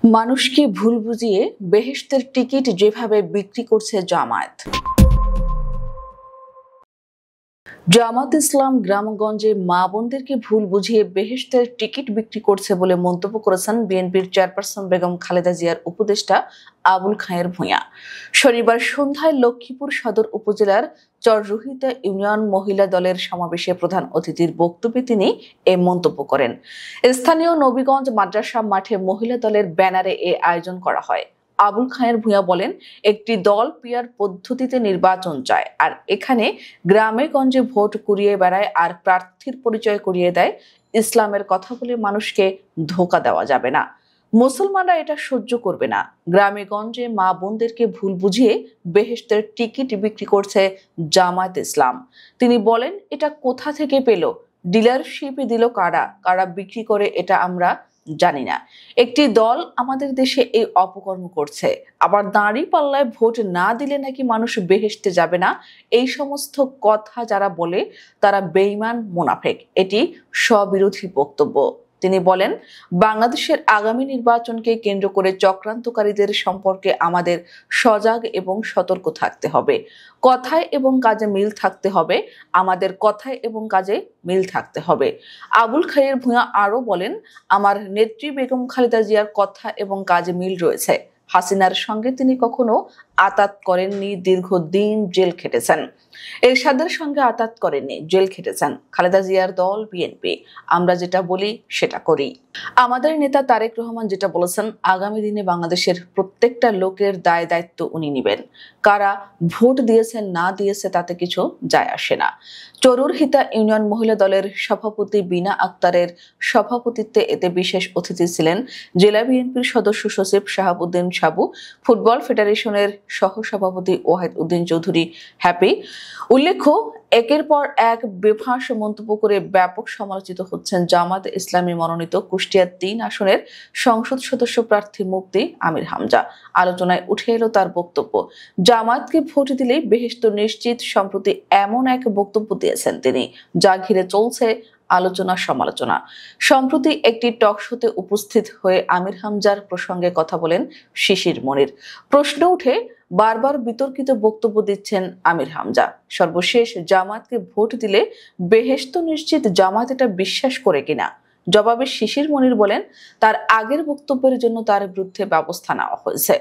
মানুষকে ভুল বুঝিয়ে বেহেশতের টিকিট যেভাবে বিক্রি করছে জামায়াত। জামাত ইসলাম গ্রামগঞ্জে মা বোনদেরকে ভুল বুঝিয়ে বেহেশতের টিকিট বিক্রি করছে বলে মন্তব্য করেছেন বিএনপির চেয়ারপারসন বেগম খালেদা জিয়ার উপদেষ্টা আবুল খায়ের ভূঁইয়া। শনিবার সন্ধ্যায় লক্ষ্মীপুর সদর উপজেলার চররুহিতা ইউনিয়ন মহিলা দলের সমাবেশে প্রধান অতিথির বক্তব্যে তিনি এই মন্তব্য করেন। স্থানীয় নবীগঞ্জ মাদ্রাসা মাঠে মহিলা দলের ব্যানারে এ আয়োজন করা হয়। আবুল খায়ের ভূঁইয়া বলেন, একটি দল পিয়ার পদ্ধতিতে নির্বাচন চায়, আর এখানে গ্রামে গঞ্জে ভোট কুড়িয়ে বেড়ায় আর প্রার্থীর পরিচয় করিয়ে দেয়। ইসলামের কথা বলে মানুষকে ধোঁকা দেওয়া যাবে না। মুসলমানরা এটা সহ্য করবে না। গ্রামে গঞ্জে মা বোনদেরকে ভুল বুঝিয়ে বেহেশতের টিকিট বিক্রি করছে জামায়াত ইসলাম। তিনি বলেন, এটা কোথা থেকে পেল? ডিলারশিপে দিল কারা? কারা বিক্রি করে এটা আমরা জানি না। একটি দল আমাদের দেশে এই অপকর্ম করছে, আবার দাঁড়িপাল্লায় ভোট না দিলে নাকি মানুষ বেহেশতে যাবে না। এই সমস্ত কথা যারা বলে তারা বেঈমান, মুনাফেক। এটি স্ববিরোধী বক্তব্য। তিনি বলেন, বাংলাদেশের আগামী নির্বাচনকে কেন্দ্র করে চক্রান্তকারীদের সম্পর্কে আমাদের সজাগ এবং সতর্ক থাকতে হবে। কথায় এবং কাজে মিল থাকতে হবে। আমাদের কথায় এবং কাজে মিল থাকতে হবে। আবুল খায়ের ভূঁইয়া আরো বলেন, আমার নেত্রী বেগম খালেদা জিয়ার কথা এবং কাজে মিল রয়েছে। হাসিনার সঙ্গে তিনি কখনো আতাত করেননি, দীর্ঘদিন জেল খেটেছেন। এরশাদের সঙ্গে আতাত করেননি, জেল খেটেছেন। খালেদা জিয়ার দল বিএনপি, আমরা যেটা বলি সেটা করি। আমাদের নেতা তারেক রহমান যেটা বলেছেন, আগামী দিনে বাংলাদেশের প্রত্যেকটা লোকের দায় দায়িত্ব উনি নেবেন। কারা ভোট দিয়েছেন না দিয়েছে তাতে কিছু যায় আসে না। চরুরহিতা ইউনিয়ন মহিলা দলের সভাপতি বিনা আক্তারের সভাপতিত্বে এতে বিশেষ অতিথি ছিলেন জেলা বিএনপির সদস্য সচিব শাহাবুদ্দিন সাবু, ফুটবল ফেডারেশনের সহসভাপতি ওয়াহিদ উদ্দিন চৌধুরী হ্যাপি। উল্লেখ্য, একের পর এক বেফাঁস মন্তব্য করে ব্যাপক সমালোচিত হচ্ছেন জামায়াত ইসলামী মনোনীত কুষ্টিয়া ৩ আসনের সংসদ সদস্য প্রার্থী মুফতি আমির হামজা। আলোচনায় উঠে এলো তার বক্তব্য, জামায়াতকে ভোট দিলেই বেহেশত নিশ্চিত। সম্প্রতি এমন এক বক্তব্য দিয়েছেন তিনি, যা ঘিরে চলছে আলোচনা সমালোচনা। সম্প্রতি একটি টক শোতে উপস্থিত হয়ে আমির হামজার প্রসঙ্গে কথা বলেন শিশির মনির। প্রশ্ন উঠে, বারবার বিতর্কিত বক্তব্য দিচ্ছেন আমির হামজা। সর্বশেষ জামায়াতকে ভোট দিলে বেহেশত নিশ্চিত, জামায়াত এটা বিশ্বাস করে কিনা? জবাবে শিশির মনির বলেন, তার আগের বক্তব্যের জন্য তার বিরুদ্ধে ব্যবস্থা নেওয়া হয়েছে।